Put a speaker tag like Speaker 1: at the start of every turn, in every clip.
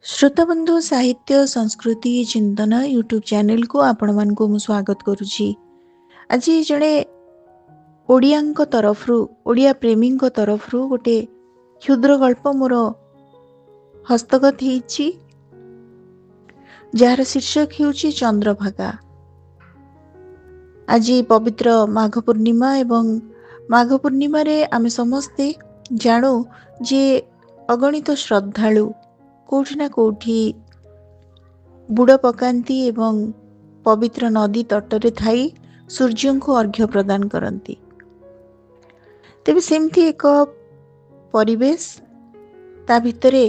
Speaker 1: श्रोताबंधु साहित्य संस्कृति चिंतन यूट्यूब चैनल को आपण मान को स्वागत करुछि। आज जड़े ओडिया तरफ ओडिया प्रेमी तरफ गोटे क्षुद्र गल्प मोर हस्तगत होइछि, जार शीर्षक हेउछि चंद्रभागा। आज पवित्र माघ पूर्णिमा एवं माघ पूर्णिमा रे आमे समस्ते जानू जे अगणित श्रद्धालु कोठी ना कोठी बुड़ पकांती एवं पवित्र नदी तटरे थाई सूर्य को अर्घ्य प्रदान करती। तेबे सेमती एक परिवेश ता भितरे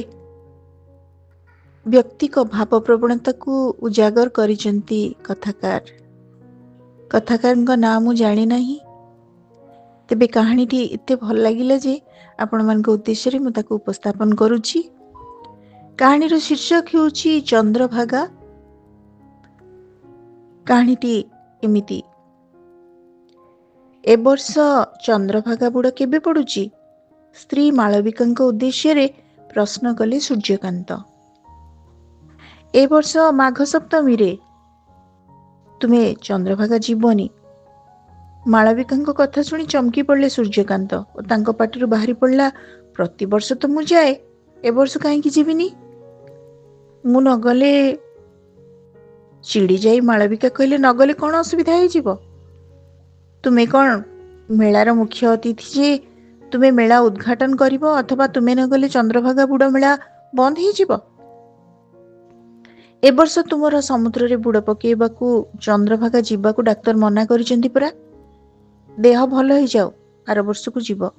Speaker 1: व्यक्ति को भाव प्रवणता को उजागर करिसेंती कथाकार नाम मु जानी नहीं। तेबे कहानीटी एते भल लागिला जे आपण मान उद्देश्य रे मु ताको उपस्थापन करूची। कहानीर शीर्षक हेउछि चंद्रभागा। कहानीटी एमिति। ए वर्ष चंद्रभागा बुड़ केबे पड़ुची? स्त्री मालविका उद्देश्य रे प्रश्न कले सूर्यकांत। ए वर्ष माघ सप्तमी रे तुमे चंद्रभागा जीवनी? मालविका कथा सुनी चमकी पड़ले सूर्यकांत और तांको पाटिरु बाहरी पड़ला, प्रति वर्ष तो मु जाए, ए वर्ष कहीं जीविनी? मु नगले चिड़ी जाई। मालविका कहले, नगले कौन असुविधा हो जीवो? तुमे कौन मेलार मुख्य अतिथि जे तुमे मेला उद्घाटन करिवो, अथवा तुमे नगले चंद्रभागा बुड़ मेला बंद हो जीवो? ए वर्ष तुमर समुद्र रे बुड़ पकेबाकू चंद्रभागा जीवाकू डाक्तर मना करिसेंती परा। देह भल हो जाओ, आर वर्ष को जीव।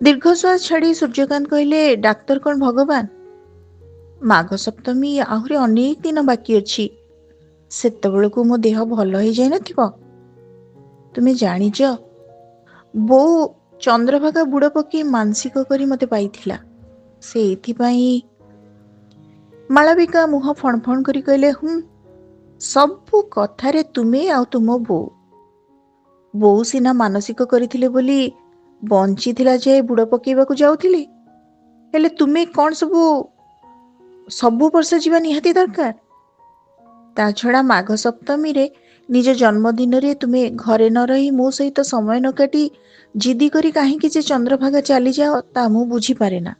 Speaker 1: दीर्घश्वास छाड़ी सूर्यकांत कहले, डाक्तर कौन भगवान? माघ सप्तमी आहुरी अनेक दिन बाकी अछि, सेतबेलकू मो देह भल हो जाय नथिबो। तुमे जानिच बो चंद्रभागा बुड़ पके मानसिक करी मते पाइथिला, से एथिपाई। मालविका मुह फणफण करी कहले, सबु कथारे तुमे आ तुम बो सिना मानसिक करिथिले बोली बंचिथिला जे बुड़ पकेबाकू जाउथिले, हेले तुमे कौन सबु वर्ष जीवा निहाती दरकार? ता छड़ा माघ सप्तमी रे निज जन्मदिन रे तुमे घरे न रही मो सहित समय न काटी जिदी करी काहे जे चंद्रभागा चली जाओ, ता मु बुझी पारे ना।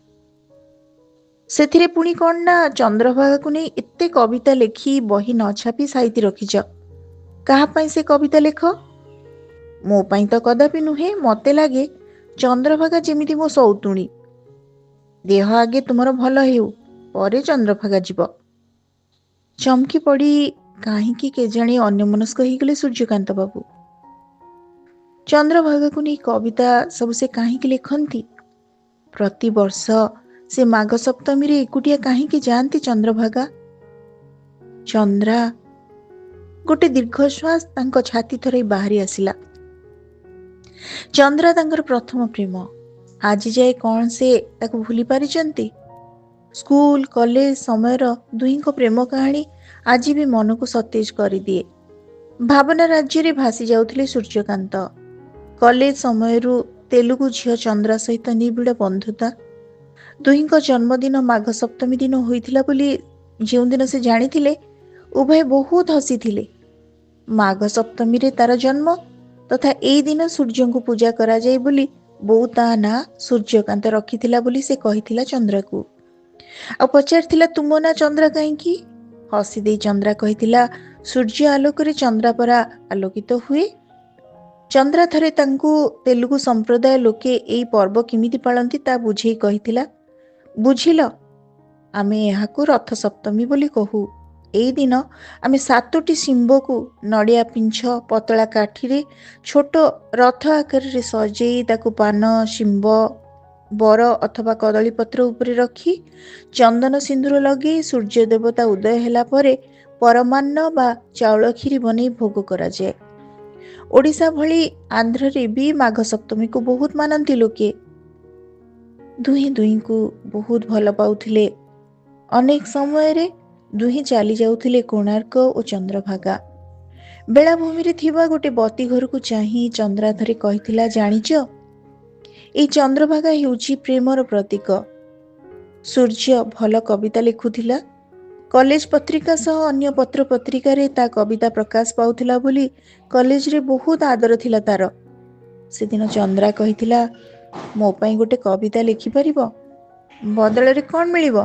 Speaker 1: सेथिरे पुणी कौन ना चंद्रभागा को नहीं एते कविता लेखी बही न छापी साइती रखिच। कहा पाई से कविता लेख? मो पाई तो कदापि नुहे। मते लागे चंद्रभागा जेमिति मो सौतुणी। देह आगे तुमर भल हेउ, परे चंद्रभागा जीव। चमकी पड़ी काहींकी केजाणी अन्यमनस्क हो गले सूर्यकांत बाबू। चंद्रभागा को नहीं कविता सब से काहींकी लिखंती? प्रति वर्ष से माघ सप्तमी रे एकुटिया काहींकी जाती चंद्रभागा? चंद्रा गोटे दीर्घश्वास तांको छाती थरे बाहरी आसिला। चंद्रा तांकर प्रथम प्रेम। आज जाए कौन से ताको भूली पारिचंती? स्कूल कॉलेज समयर दुही को प्रेम कहानी आज भी मन को सतेज कर दिए। भावना राज्य रे भासी जाउथिले सूर्यकांत। कॉलेज समय तेलुगु झियो चंद्रा सहित निबिड़ बंधुता। दुही को जन्मदिन माघ सप्तमी दिन होइथिला बोली जो दिन से जानिथिले, उभय बहुत हसी थिले। माघ सप्तमी रे तार जन्म तथा एई दिन सूर्य को पूजा करा जाय बोली बो ता ना सूर्यकांत रखिथिला बोली से कहिथिला चंद्रा को। आ पचारथिला, तुम ना चंद्रा कहीं? हसी दे चंद्रा कहिथिला, सूर्य आलोक रे चंद्रा परा आलोकित हुए। चंद्रा थरे तांकु तेलुगु संप्रदाय लोके एई पर्व किमिति पालंती ता बुझेई कहिथिला, बुझिल, आमे एहाकु रथ सप्तमी बोली कहू। एई दिन आमे 7टी शिंब को नड़िया पिंछ पतला काठी रे छोट रथ आकार रे सजेई ताकु पान शिंब बर अथवा कदली पत्र उपरे रखी चंदन सिंदूर लगे सूर्य देवता उदय हेला परे परमान्न बा चाउल खीरी बनै भोग करा जाए। ओडिशा भली आंध्र रे भी माघ सप्तमी को बहुत मानती लोके। दुही दुही को बहुत भल पाउथिले। अनेक समय रे दुही चली जाउथिले कोणार्क और चंद्रभागा। बेलाभूमि रे थिबा गोटे बती घर को चाही चंद्रा धरे कहिथिला, जानिच ए चंद्रभागा हेउची प्रेमर प्रतीक। ସୂର୍ଯ୍ୟ ଭଲ କବିତା ଲେଖୁଥିଲା। କଲେଜ ପତ୍ରିକା ସହ ଅନ୍ୟ ପତ୍ର ପତ୍ରିକାରେ ତା କବିତା ପ୍ରକାଶ ପାଉଥିଲା ବୋଲି କଲେଜରେ ବହୁତ ଆଦର ଥିଲା ତାର। ସେଦିନ ଚନ୍ଦ୍ରା କହିଥିଲା, ମୋ ପାଇଁ ଗୋଟେ କବିତା ଲେଖିପାରିବ? ବଦଳରେ କ'ଣ ମିଳିବ?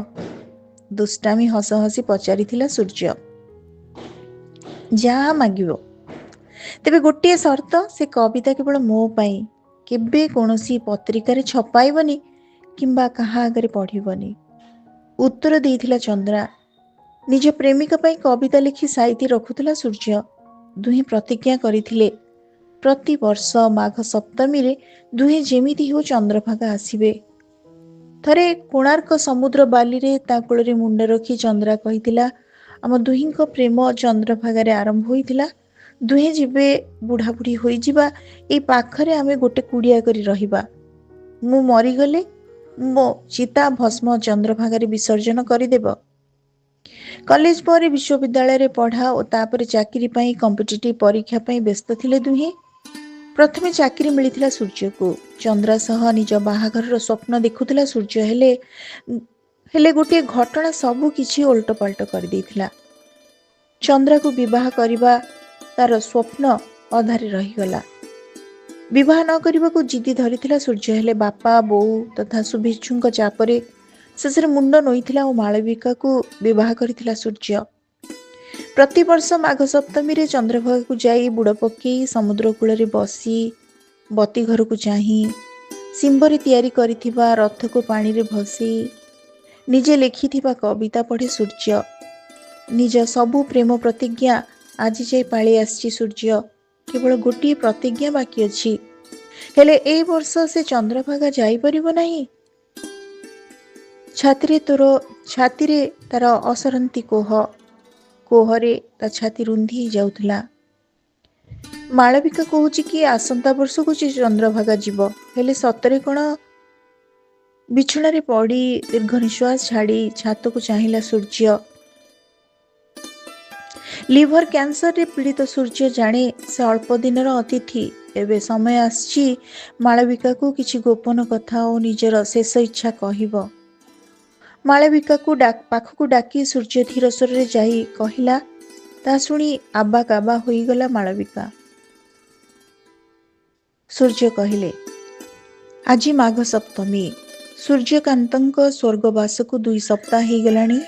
Speaker 1: ଦୁଷ୍ଟାମି ହସ ହସି ପଚାରିଥିଲା ସୂର୍ଯ୍ୟ। ଯାହା ମାଗିବ, ତେବେ ଗୋଟିଏ ସର୍ତ୍ତ, ସେ କବିତା କେବଳ ମୋ ପାଇଁ, କେବେ କୌଣସି ପତ୍ରିକାରେ ଛପାଇବନି କିମ୍ବା କାହା ଆଗରେ ପଢ଼ିବନି। ଉତ୍ତର ଦେଇଥିଲା ଚନ୍ଦ୍ରା। ନିଜ ପ୍ରେମିକା ପାଇଁ କବିତା ଲେଖି ସାଇତି ରଖୁଥିଲା ସୂର୍ଯ୍ୟ। ଦୁହେଁ ପ୍ରତିଜ୍ଞା କରିଥିଲେ, ପ୍ରତିବର୍ଷ ମାଘ ସପ୍ତମୀରେ ଦୁହେଁ ଯେମିତି ହେଉ ଚନ୍ଦ୍ରଭାଗା ଆସିବେ। ଥରେ କୋଣାର୍କ ସମୁଦ୍ର ବାଲିରେ ତା କୋଳରେ ମୁଣ୍ଡ ରଖି ଚନ୍ଦ୍ରା କହିଥିଲା, ଆମ ଦୁହିଁଙ୍କ ପ୍ରେମ ଚନ୍ଦ୍ରଭାଗାରେ ଆରମ୍ଭ ହୋଇଥିଲା। ଦୁହେଁ ଯେବେ ବୁଢ଼ାବୁଢ଼ୀ ହୋଇଯିବା, ଏଇ ପାଖରେ ଆମେ ଗୋଟେ କୁଡ଼ିଆ କରି ରହିବା। ମୁଁ ମରିଗଲେ ମୋ ଚିତା ଭସ୍ମ ଚନ୍ଦ୍ରଭାଗାରେ ବିସର୍ଜନ କରିଦେବ। କଲେଜ ପରେ ବିଶ୍ୱବିଦ୍ୟାଳୟରେ ପଢ଼ା ଓ ତାପରେ ଚାକିରି ପାଇଁ କମ୍ପିଟିଟିଭ୍ ପରୀକ୍ଷା ପାଇଁ ବ୍ୟସ୍ତ ଥିଲେ ଦୁହେଁ। ପ୍ରଥମେ ଚାକିରି ମିଳିଥିଲା ସୂର୍ଯ୍ୟକୁ। ଚନ୍ଦ୍ରା ସହ ନିଜ ବାହାଘରର ସ୍ୱପ୍ନ ଦେଖୁଥିଲା ସୂର୍ଯ୍ୟ। ହେଲେ ଗୋଟିଏ ଘଟଣା ସବୁ କିଛି ଓଲଟପାଲଟ କରିଦେଇଥିଲା। ଚନ୍ଦ୍ରାକୁ ବିବାହ କରିବା ତାର ସ୍ୱପ୍ନ ଅଧାରେ ରହିଗଲା। ବିବାହ ନ କରିବାକୁ ଜିଦି ଧରିଥିଲା ସୂର୍ଯ୍ୟ। ହେଲେ ବାପା, ବୋଉ ତଥା ଶୁଭେଚ୍ଛୁଙ୍କ ଚାପରେ ଶେଷରେ ମୁଣ୍ଡ ନୋଇଥିଲା ଓ ମାଳବିକାକୁ ବିବାହ କରିଥିଲା ସୂର୍ଯ୍ୟ। ପ୍ରତିବର୍ଷ ମାଘ ସପ୍ତମୀରେ ଚନ୍ଦ୍ରଭାଗାକୁ ଯାଇ ବୁଡ଼ ପକାଇ ସମୁଦ୍ର କୂଳରେ ବସି ବତି ଘରକୁ ଚାହିଁ, ଶିମ୍ବରେ ତିଆରି କରିଥିବା ରଥକୁ ପାଣିରେ ଭସେଇ ନିଜେ ଲେଖିଥିବା କବିତା ପଢ଼େ ସୂର୍ଯ୍ୟ। ନିଜ ସବୁ ପ୍ରେମ ପ୍ରତିଜ୍ଞା ଆଜି ଯାଇ ପାଳି ଆସିଛି ସୂର୍ଯ୍ୟ। କେବଳ ଗୋଟିଏ ପ୍ରତିଜ୍ଞା ବାକି ଅଛି। ହେଲେ ଏଇ ବର୍ଷ ସେ ଚନ୍ଦ୍ରଭାଗା ଯାଇପାରିବ ନାହିଁ। ଛାତିରେ ତାର ଅସରନ୍ତି କୋହରେ ତା ଛାତି ରୁନ୍ଧି ଯାଉଥିଲା। ମାଳବିକା କହୁଛି କି ଆସନ୍ତା ବର୍ଷକୁ ସେ ଚନ୍ଦ୍ରଭାଗା ଯିବ। ହେଲେ ସତରେ କ'ଣ? ବିଛଣାରେ ପଡ଼ି ଦୀର୍ଘ ନିଶ୍ୱାସ ଛାଡ଼ି ଛାତକୁ ଚାହିଁଲା ସୂର୍ଯ୍ୟ। ଲିଭର କ୍ୟାନ୍ସରରେ ପୀଡ଼ିତ ସୂର୍ଯ୍ୟ ଜାଣେ ସେ ଅଳ୍ପ ଦିନର ଅତିଥି। ଏବେ ସମୟ ଆସିଛି ମାଳବିକାକୁ କିଛି ଗୋପନ କଥା ଓ ନିଜର ଶେଷ ଇଚ୍ଛା କହିବ। ମାଳବିକାକୁ ପାଖକୁ ଡାକି ସୂର୍ଯ୍ୟ ଧୀର ସ୍ୱରରେ ଯାଇ କହିଲା। ତା ଶୁଣି ଆବା କାବା ହୋଇଗଲା ମାଳବିକା। ସୂର୍ଯ୍ୟ କହିଲେ, ଆଜି ମାଘ ସପ୍ତମୀ। ସୂର୍ଯ୍ୟକାନ୍ତଙ୍କ ସ୍ୱର୍ଗବାସକୁ 2 ସପ୍ତାହ ହେଇଗଲାଣି।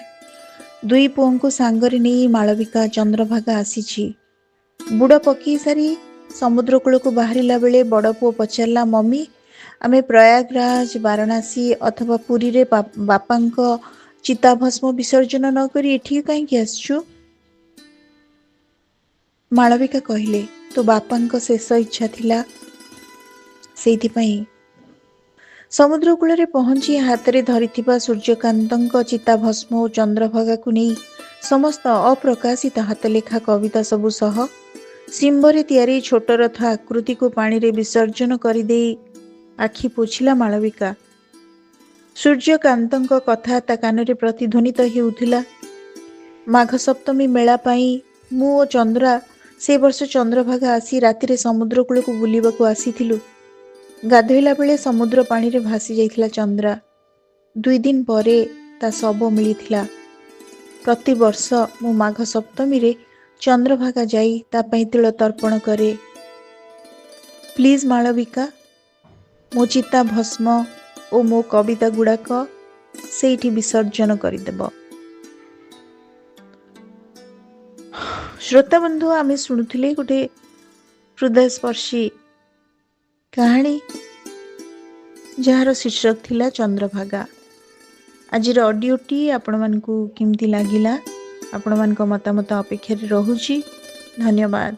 Speaker 1: 2 ପୁଅଙ୍କୁ ସାଙ୍ଗରେ ନେଇ ମାଳବିକା ଚନ୍ଦ୍ରଭାଗା ଆସିଛି। ବୁଡ଼ ପକାଇ ସାରି ସମୁଦ୍ର କୂଳକୁ ବାହାରିଲା ବେଳେ ବଡ଼ ପୁଅ ପଚାରିଲା, ମମି, ଆମେ ପ୍ରୟାଗରାଜ, ବାରାଣାସୀ ଅଥବା ପୁରୀରେ ବାପାଙ୍କ ଚିତାଭସ୍ମ ବିସର୍ଜନ ନ କରି ଏଠିକି କାହିଁକି ଆସିଛୁ? ମାଳବିକା କହିଲେ, ତୋ ବାପାଙ୍କ ଶେଷ ଇଚ୍ଛା ଥିଲା, ସେଇଥିପାଇଁ। ସମୁଦ୍ର କୂଳରେ ପହଞ୍ଚି ହାତରେ ଧରିଥିବା ସୂର୍ଯ୍ୟକାନ୍ତଙ୍କ ଚିତାଭସ୍ମ ଓ ଚନ୍ଦ୍ରଭାଗାକୁ ନେଇ ସମସ୍ତ ଅପ୍ରକାଶିତ ହାତଲେଖା କବିତା ସବୁ ସହ ଶିମ୍ବରେ ତିଆରି ଛୋଟ ରଥ ଆକୃତିକୁ ପାଣିରେ ବିସର୍ଜନ କରିଦେଇ ଆଖି ପୋଛିଲା ମାଳବିକା। ସୂର୍ଯ୍ୟକାନ୍ତଙ୍କ କଥା ତା କାନରେ ପ୍ରତିଧ୍ୱନିତ ହେଉଥିଲା। ମାଘ ସପ୍ତମୀ ମେଳା ପାଇଁ ମୁଁ ଓ ଚନ୍ଦ୍ରା ସେ ବର୍ଷ ଚନ୍ଦ୍ରଭାଗା ଆସି ରାତିରେ ସମୁଦ୍ର କୂଳକୁ ବୁଲିବାକୁ ଆସିଥିଲୁ। ଗାଧୋଇଲା ବେଳେ ସମୁଦ୍ର ପାଣିରେ ଭାସି ଯାଇଥିଲା ଚନ୍ଦ୍ରା। 2 ଦିନ ପରେ ତା ଶବ ମିଳିଥିଲା। ପ୍ରତିବର୍ଷ ମୁଁ ମାଘ ସପ୍ତମୀରେ ଚନ୍ଦ୍ରଭାଗା ଯାଇ ତା ପାଇଁ ତିଳ ତର୍ପଣ କରେ। ପ୍ଲିଜ୍ ମାଳବିକା, ମୋ ଚିତା ଭସ୍ମ ଓ ମୋ କବିତା ଗୁଡ଼ାକ ସେଇଠି ବିସର୍ଜନ କରିଦେବ। ଶ୍ରୋତାବନ୍ଧୁ, ଆମେ ଶୁଣୁଥିଲେ ଗୋଟେ ହୃଦୟସ୍ପର୍ଶୀ କାହାଣୀ, ଯାହାର ଶୀର୍ଷକ ଥିଲା ଚନ୍ଦ୍ରଭାଗା। ଆଜିର ଅଡ଼ିଓଟି ଆପଣମାନଙ୍କୁ କେମିତି ଲାଗିଲା? ଆପଣମାନଙ୍କ ମତାମତ ଅପେକ୍ଷାରେ ରହୁଛି। ଧନ୍ୟବାଦ।